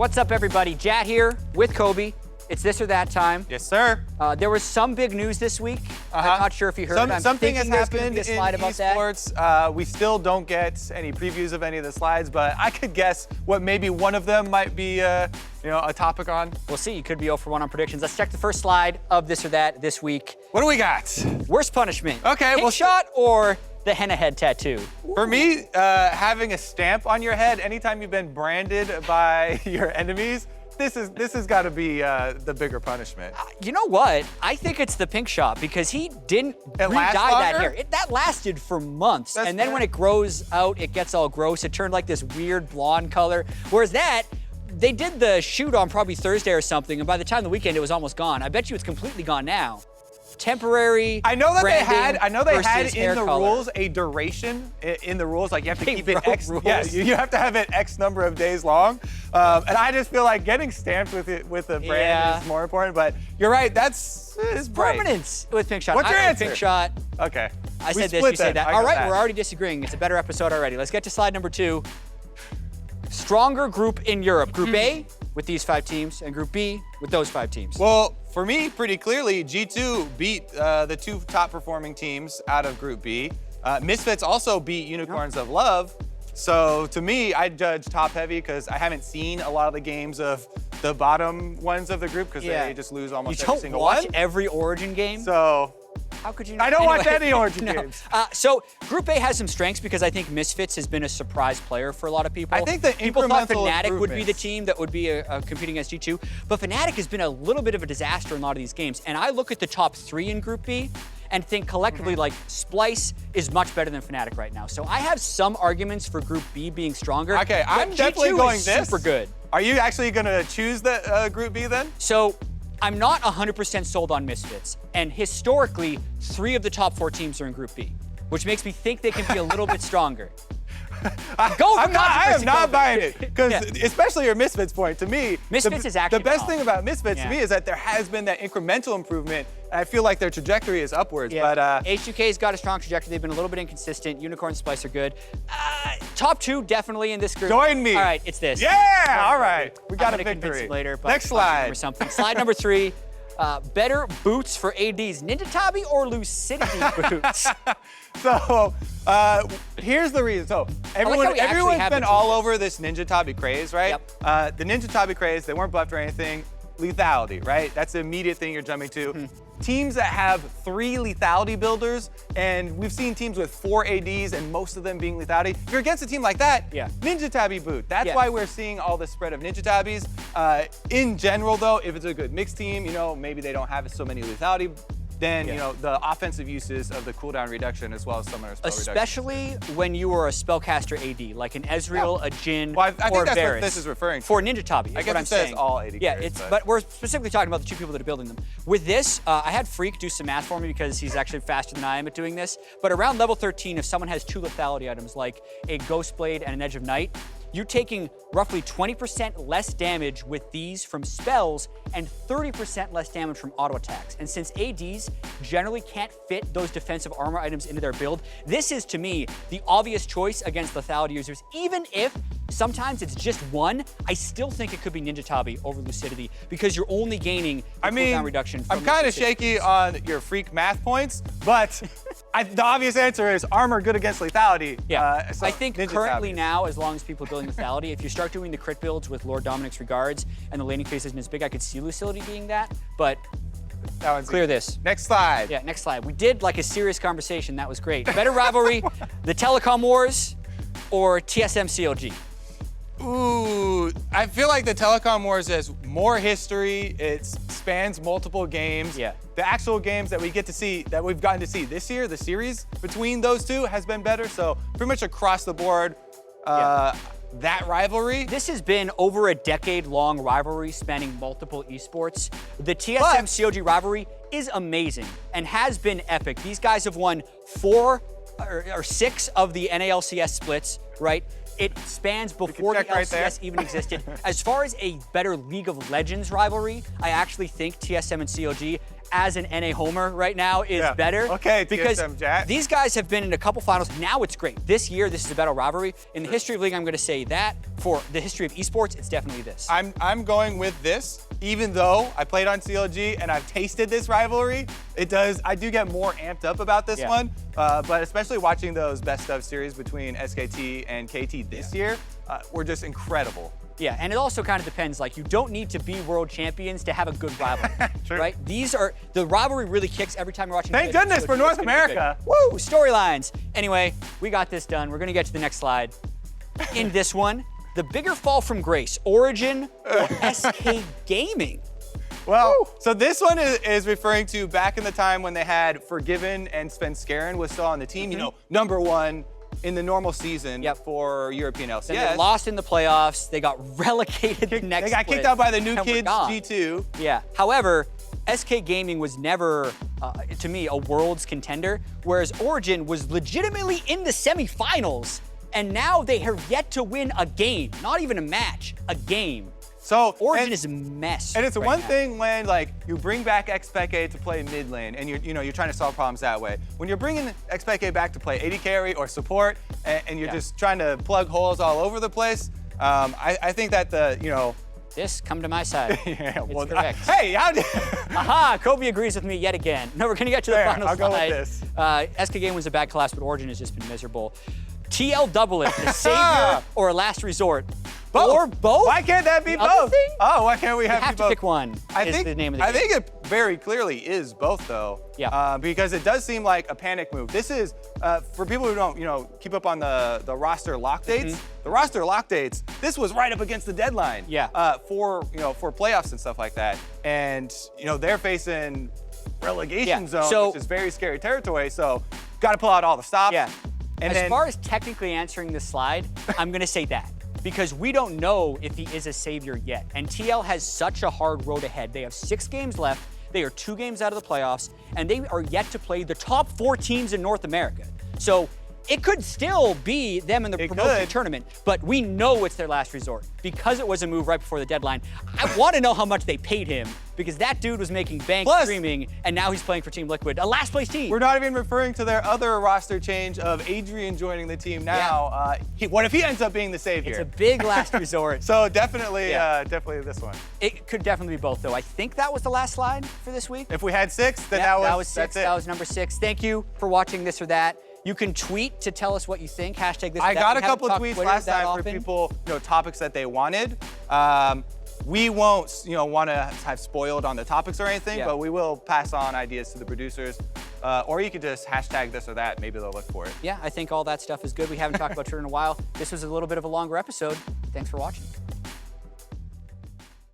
What's up, everybody? Jatt here with Kobe. It's this or that time. Yes, sir. There was some big news this week. I'm not sure if you heard. Something has happened in esports. We still don't get any previews of any of the slides, but I could guess what maybe one of them might be a topic on. We'll see. You could be 0 for 1 on predictions. Let's check the first slide of this or that this week. What do we got? Worst punishment. Okay, Pink shot or the henna head tattoo? For me, having a stamp on your head anytime you've been branded by your enemies, this has got to be the bigger punishment. You know what? I think it's the pink shot because he didn't re-dye that hair. That lasted for months. And then when it grows out, it gets all gross. It turned like this weird blonde color. Whereas that, they did the shoot on probably Thursday or something, and by the time of the weekend, it was almost gone. I bet you it's completely gone now. Temporary. I know that they had in the color. rules a duration in the rules, like you have to keep it X. Rules. Yeah, you have to have it X number of days long. And I just feel like getting stamped with a brand is more important. But you're right, it's permanence with pink shot. What's your answer? Pink shot. Okay. I said this, you said that. All right, we're already disagreeing. It's a better episode already. Let's get to slide number 2. Stronger group in Europe. Group A with these 5 teams, and Group B with those 5 teams. Well, for me, pretty clearly, G2 beat the 2 top performing teams out of Group B. Misfits also beat Unicorns of Love. So to me, I judge top heavy because I haven't seen a lot of the games of the bottom ones of the group because they just lose almost every single one. You don't watch every Origin game? So how could you not? I don't watch any Origin games. So Group A has some strengths because I think Misfits has been a surprise player for a lot of people. I think the people thought Fnatic would be the team that would be competing against G2, but Fnatic has been a little bit of a disaster in a lot of these games. And I look at the top 3 in Group B and think collectively like Splice is much better than Fnatic right now. So I have some arguments for Group B being stronger. Okay, I'm definitely G2 going is this. super good. Are you actually going to choose the Group B then? So I'm not 100% sold on Misfits, and historically, 3 of the top 4 teams are in Group B, which makes me think they can be a little bit stronger. I am not buying it, because especially your Misfits point, to me, Misfits is actually the best thing about Misfits to me is that there has been that incremental improvement, and I feel like their trajectory is upwards. Yeah. But H2K's got a strong trajectory. They've been a little bit inconsistent. Unicorn and Splice are good. Top 2 definitely in this group. Join me. All right, it's this. Yeah, all right. We got a victory. victory. Him later, but Next slide. Or something. Slide number 3. Better boots for ADs, Ninja Tabi or Lucidity boots? So here's the reason. So everyone's been all over this Ninja Tabi craze, right? Yep. The Ninja Tabi craze, they weren't buffed or anything. Lethality, right? That's the immediate thing you're jumping to. Teams that have 3 lethality builders, and we've seen teams with 4 ADs and most of them being lethality. If you're against a team like that, Ninja Tabi boot. That's why we're seeing all the spread of Ninja Tabis. In general though, if it's a good mixed team, maybe they don't have so many lethality, then the offensive uses of the cooldown reduction as well as summoner spell reduction. Especially when you are a spellcaster AD, like an Ezreal, a Jhin, I think or that's Varus. what this is referring to. For Ninja Tabi, I is guess what I'm it says saying. all AD carries, but we're specifically talking about the 2 people that are building them. With this, I had Freak do some math for me because he's actually faster than I am at doing this. But around level 13, if someone has 2 lethality items like a Ghost Blade and an Edge of Night, you're taking roughly 20% less damage with these from spells and 30% less damage from auto attacks. And since ADs generally can't fit those defensive armor items into their build, this is, to me, the obvious choice against lethality users. Even if sometimes it's just 1, I still think it could be Ninja Tabi over Lucidity because you're only gaining the cooldown reduction from I'm kind of shaky on your Freak math points, but the obvious answer is armor good against lethality. Yeah, so I think Ninja currently Tabis. now, as long as people are building lethality, if you start doing the crit builds with Lord Dominic's regards and the laning phase isn't as big, I could see Lucidity being that, but that one's clear this. Next slide. Yeah, next slide. We did like a serious conversation. That was great. Better Rivalry, the Telecom Wars, or TSM CLG? Ooh, I feel like the Telecom Wars has more history. It spans multiple games. Yeah. The actual games that we get to see, that we've gotten to see this year, the series between those 2 has been better. So pretty much across the board, that rivalry. This has been over a decade-long rivalry spanning multiple esports. The TSM CLG rivalry is amazing and has been epic. These guys have won 4 or 6 of the NALCS splits, right? It spans before the LCS even existed. As far as a better League of Legends rivalry, I actually think TSM and CLG as an NA homer right now is better. Okay, because TSM Jatt. these guys have been in a couple finals. Now it's great. This year, this is a better rivalry. In the history of League, I'm going to say that. For the history of esports, it's definitely this. I'm going with this, even though I played on CLG and I've tasted this rivalry. I do get more amped up about this one, but especially watching those best of series between SKT and KT this year were just incredible. Yeah, and it also kind of depends. Like, you don't need to be world champions to have a good rivalry, right? The rivalry really kicks every time you're watching. Thank goodness for North America. Woo, storylines. Anyway, we got this done. We're gonna get to the next slide. In this one, the bigger fall from grace, Origin or SK Gaming? Well, so this one is referring to back in the time when they had Forgiven and Svenskeren was still on the team, you know, #1 in the normal season for European LCS. Then they lost in the playoffs. They got relegated the next They got kicked out by the New Kids G2. Yeah. However, SK Gaming was never, to me, a Worlds contender, whereas Origin was legitimately in the semifinals, and now they have yet to win a game. Not even a match, a game. So Origin is a mess. And it's one thing when you bring back Xpeke to play mid lane and you're trying to solve problems that way. When you're bringing Xpeke back to play AD carry or support and you're just trying to plug holes all over the place, I think that This, come to my side. It's correct. Hey, how did... Aha, Kobe agrees with me yet again. No, we're gonna get to the final I'll slide. go with this. SK Game was a bad class, but Origin has just been miserable. TL double it, the savior or a last resort? Both. Or both? Why can't that be both? Oh, why can't we have to both? pick one. I think the name of the game. I think it very clearly is both, though. Yeah. Because it does seem like a panic move. This is for people who don't, keep up on the roster lock dates. The roster lock dates. This was right up against the deadline. Yeah. For playoffs and stuff like that. And they're facing relegation zone, which is very scary territory. So, got to pull out all the stops. Yeah. And as far as technically answering this slide, I'm gonna say that. Because we don't know if he is a savior yet. And TL has such a hard road ahead. They have 6 games left. They are 2 games out of the playoffs, and they are yet to play the top 4 teams in North America. So it could still be them in the promotion tournament, but we know it's their last resort because it was a move right before the deadline. I want to know how much they paid him because that dude was making bank streaming, and now he's playing for Team Liquid, a last place team. We're not even referring to their other roster change of Adrian joining the team now. What if he ends up being the savior? It's a big last resort. So definitely, definitely this one. It could definitely be both, though. I think that was the last slide for this week. If we had 6, then that was 6. That's it. That was number 6. Thank you for watching this or that. You can tweet to tell us what you think. Hashtag this or that. I got a couple of tweets last time for people, topics that they wanted. We won't, want to have spoiled on the topics or anything, but we will pass on ideas to the producers. Or you could just hashtag this or that. Maybe they'll look for it. Yeah, I think all that stuff is good. We haven't talked about Twitter in a while. This was a little bit of a longer episode. Thanks for watching.